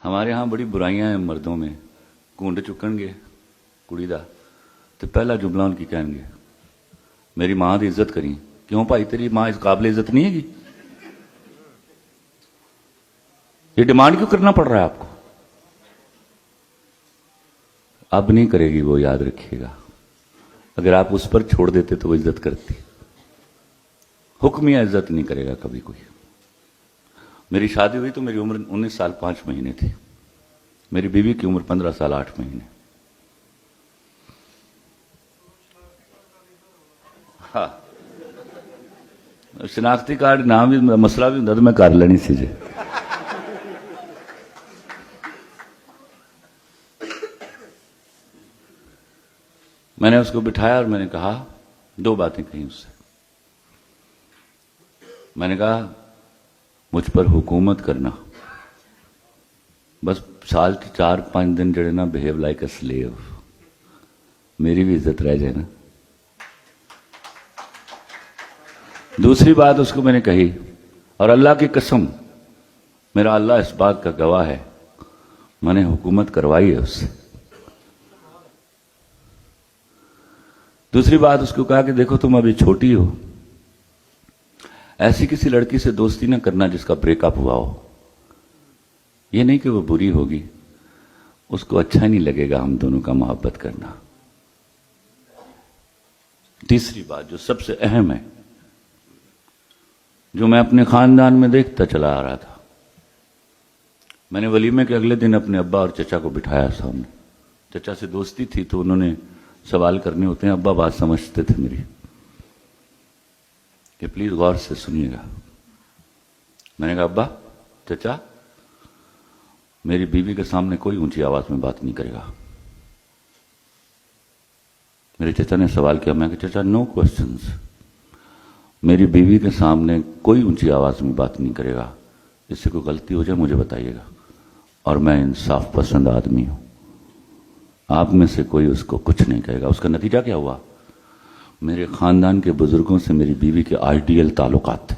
हमारे यहाँ बड़ी बुराइयां हैं मर्दों में। घुंड चुकणगे कुड़ी दा तो पहला जुमला उनकी कहेंगे मेरी मां की इज्जत करी। क्यों भाई तेरी मां इस काबिल इज्जत नहीं हैगी? ये डिमांड क्यों करना पड़ रहा है आपको? अब नहीं करेगी वो, याद रखिएगा। अगर आप उस पर छोड़ देते तो वो इज्जत करती। हुक्मिया इज्जत नहीं करेगा कभी कोई। मेरी शादी हुई तो मेरी उम्र 19 साल 5 महीने थी। मेरी बीवी की उम्र 15 साल 8 महीने। हाँ, शनाख्ती कार्ड नाम भी मसला भी होंदा तो मैं कर लेनी सी जे। मैंने उसको बिठाया और मैंने कहा, 2 बातें कही उससे। मैंने कहा मुझ पर हुकूमत करना, बस साल के 4-5 दिन जड़े ना बिहेव लाइक अ स्लेव, मेरी भी इज्जत रह जाए ना। दूसरी बात उसको मैंने कही, और अल्लाह की कसम, मेरा अल्लाह इस बात का गवाह है, मैंने हुकूमत करवाई है उससे। दूसरी बात उसको कहा कि देखो तुम अभी छोटी हो, ऐसी किसी लड़की से दोस्ती ना करना जिसका ब्रेकअप हुआ हो। यह नहीं कि वो बुरी होगी, उसको अच्छा नहीं लगेगा हम दोनों का मोहब्बत करना। तीसरी बात जो सबसे अहम है, जो मैं अपने खानदान में देखता चला आ रहा था, मैंने वलीमे के अगले दिन अपने अब्बा और चचा को बिठाया सामने। चचा से दोस्ती थी तो उन्होंने सवाल करने होते हैं, अब्बा बात समझते थे मेरी कि प्लीज गौर से सुनिएगा। मैंने कहा अब्बा चचा, मेरी बीवी के सामने कोई ऊंची आवाज में बात नहीं करेगा। मेरे चचा ने सवाल किया। मैं कहा चचा नो क्वेश्चंस, मेरी बीवी के सामने कोई ऊंची आवाज में बात नहीं करेगा। इससे कोई गलती हो जाए मुझे बताइएगा, और मैं इंसाफ पसंद आदमी हूं, आप में से कोई उसको कुछ नहीं कहेगा। उसका नतीजा क्या हुआ? मेरे खानदान के बुजुर्गों से मेरी बीवी के आइडियल ताल्लुकात थे।